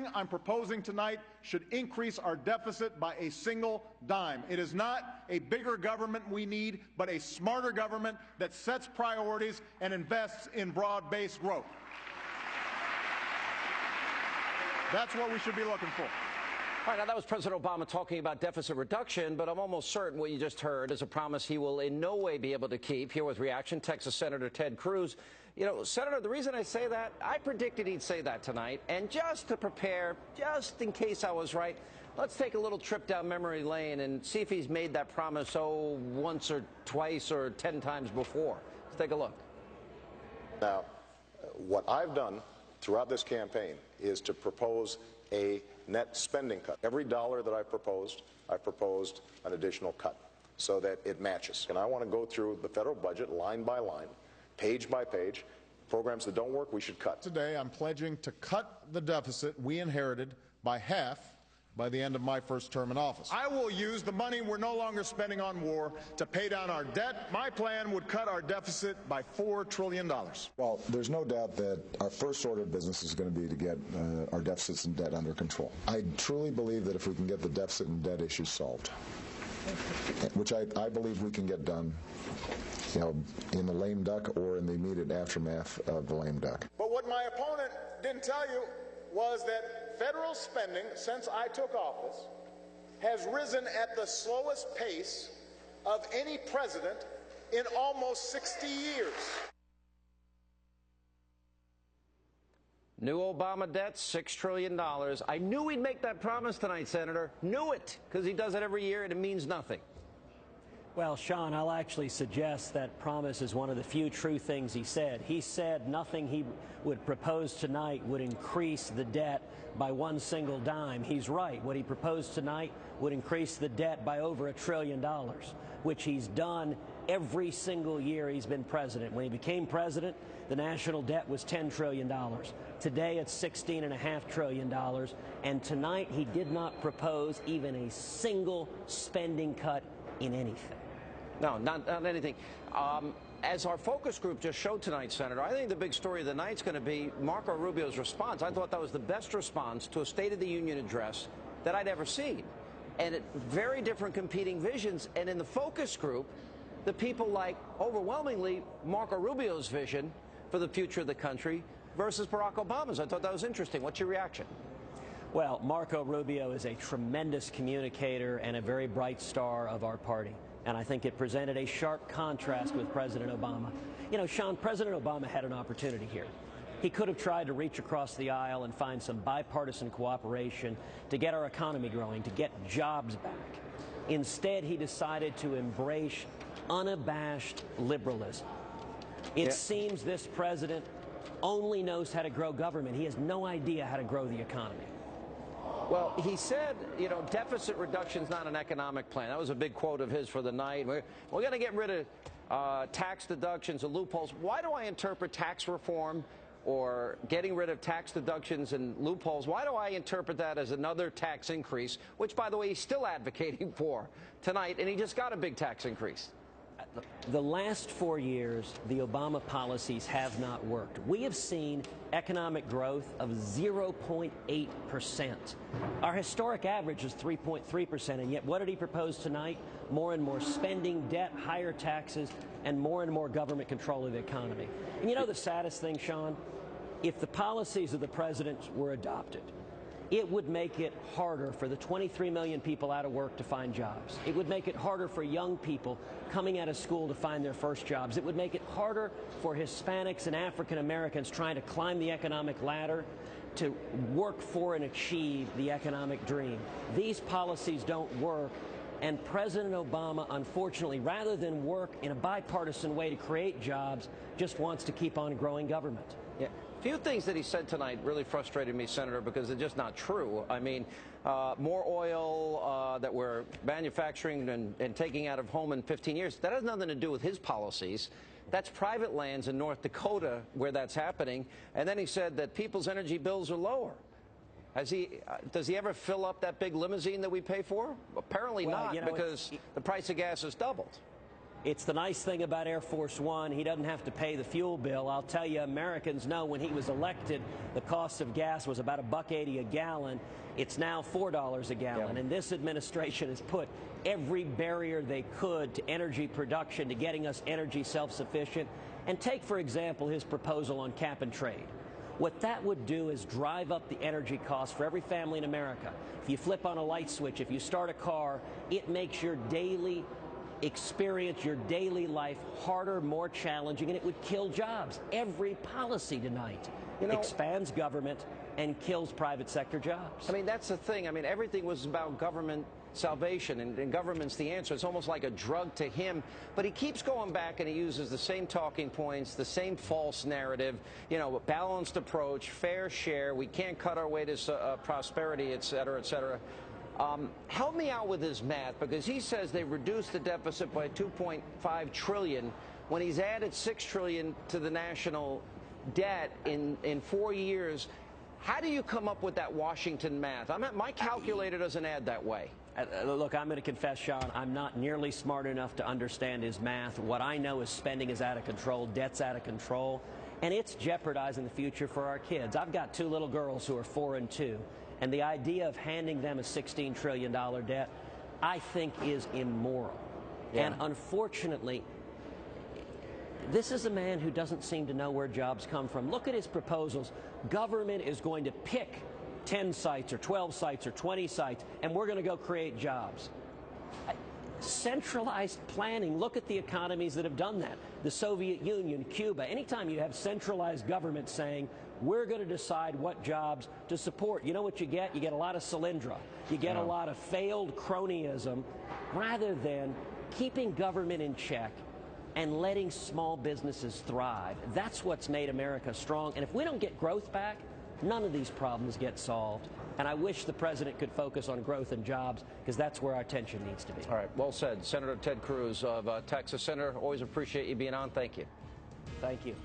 Nothing I'm proposing tonight should increase our deficit by a single dime. It is not a bigger government we need, but a smarter government that sets priorities and invests in broad-based growth. That's what we should be looking for. All right, now that was President Obama talking about deficit reduction, but I'm almost certain what you just heard is a promise he will in no way be able to keep. Here with reaction, Texas Senator Ted Cruz. You know, Senator, the reason I say that, I predicted he'd say that tonight. And just to prepare, just in case I was right, let's take a little trip down memory lane and see if he's made that promise, once or twice or 10 times before. Let's take a look. Now, what I've done throughout this campaign is to propose a net spending cut. Every dollar that I proposed an additional cut so that it matches. And I want to go through the federal budget line by line, page by page. Programs that don't work, we should cut. Today, I'm pledging to cut the deficit we inherited by half by the end of my first term in office. I will use the money we're no longer spending on war to pay down our debt. My plan would cut our deficit by $4 trillion. Well, there's no doubt that our first order of business is going to be to get our deficits and debt under control. I truly believe that if we can get the deficit and debt issues solved, which I believe we can get done, you know, in the lame duck or in the immediate aftermath of the lame duck. But what my opponent didn't tell you was that federal spending, since I took office, has risen at the slowest pace of any president in almost 60 years. New Obama debt, $6 trillion. I knew he'd make that promise tonight, Senator. Knew it, because he does it every year and it means nothing. Well, Sean, I'll actually suggest that promise is one of the few true things he said. He said nothing he would propose tonight would increase the debt by one single dime. He's right. What he proposed tonight would increase the debt by over $1 trillion, which he's done every single year he's been president. When he became president, the national debt was $10 trillion. Today, it's $16.5 trillion. And tonight, he did not propose even a single spending cut in anything. No, not anything. As our focus group just showed tonight, Senator, I think the big story of the night is going to be Marco Rubio's response. I thought that was the best response to a State of the Union address that I'd ever seen. And very different competing visions. And in the focus group, the people like overwhelmingly Marco Rubio's vision for the future of the country versus Barack Obama's. I thought that was interesting. What's your reaction? Well, Marco Rubio is a tremendous communicator and a very bright star of our party. And I think it presented a sharp contrast with President Obama. You know, Sean, President Obama had an opportunity here. He could have tried to reach across the aisle and find some bipartisan cooperation to get our economy growing, to get jobs back. Instead, he decided to embrace unabashed liberalism. It seems this president only knows how to grow government. He has no idea how to grow the economy. Well, he said, you know, deficit reduction is not an economic plan. That was a big quote of his for the night. We're going to get rid of tax deductions and loopholes. Why do I interpret tax reform or getting rid of tax deductions and loopholes, why do I interpret that as another tax increase, which, by the way, he's still advocating for tonight, and he just got a big tax increase? The last 4 years, the Obama policies have not worked. We have seen economic growth of 0.8%. Our historic average is 3.3%, and yet what did he propose tonight? More and more spending, debt, higher taxes, and more government control of the economy. And you know the saddest thing, Sean? If the policies of the president were adopted, it would make it harder for the 23 million people out of work to find jobs. It would make it harder for young people coming out of school to find their first jobs. It would make it harder for Hispanics and African Americans trying to climb the economic ladder to work for and achieve the economic dream. These policies don't work, and President Obama, unfortunately, rather than work in a bipartisan way to create jobs, just wants to keep on growing government. Yeah. Few things that he said tonight really frustrated me, Senator, because they're just not true. I mean, more oil that we're manufacturing and taking out of home in 15 years, that has nothing to do with his policies. That's private lands in North Dakota where that's happening. And then he said that people's energy bills are lower. Does he ever fill up that big limousine that we pay for? Apparently not, because the price of gas has doubled. It's the nice thing about Air Force One. He doesn't have to pay the fuel bill. I'll tell you, Americans know when he was elected, the cost of gas was about $1.80 a gallon. It's now $4 a gallon. And this administration has put every barrier they could to energy production, to getting us energy self-sufficient. And take, for example, his proposal on cap and trade. What that would do is drive up the energy cost for every family in America. If you flip on a light switch, if you start a car, it makes your daily experience, your daily life harder, more challenging, and it would kill jobs. Every policy tonight expands government and kills private sector jobs. I mean, that's the thing. I mean, everything was about government salvation, and government's the answer. It's almost like a drug to him, but he keeps going back and he uses the same talking points, the same false narrative, a balanced approach, fair share, we can't cut our way to prosperity, et cetera, et cetera. Help me out with his math, because he says they reduced the deficit by $2.5 trillion when he's added $6 trillion to the national debt in 4 years. How do you come up with that Washington math? My calculator doesn't add that way. Look, I'm going to confess, Sean, I'm not nearly smart enough to understand his math. What I know is spending is out of control, debt's out of control, and it's jeopardizing the future for our kids. I've got 2 little girls who are 4 and 2, and the idea of handing them a $16 trillion debt, I think, is immoral. Yeah. And unfortunately, this is a man who doesn't seem to know where jobs come from. Look at his proposals. Government is going to pick 10 sites or 12 sites or 20 sites, and we're going to go create jobs. Centralized planning. Look at the economies that have done that. The Soviet Union, Cuba. Anytime you have centralized government saying, we're going to decide what jobs to support, you know what you get? You get a lot of Solyndra. You get a lot of failed cronyism, rather than keeping government in check and letting small businesses thrive. That's what's made America strong. And if we don't get growth back, none of these problems get solved. And I wish the president could focus on growth and jobs, because that's where our attention needs to be. All right, well said. Senator Ted Cruz of Texas. Senator, always appreciate you being on. Thank you. Thank you.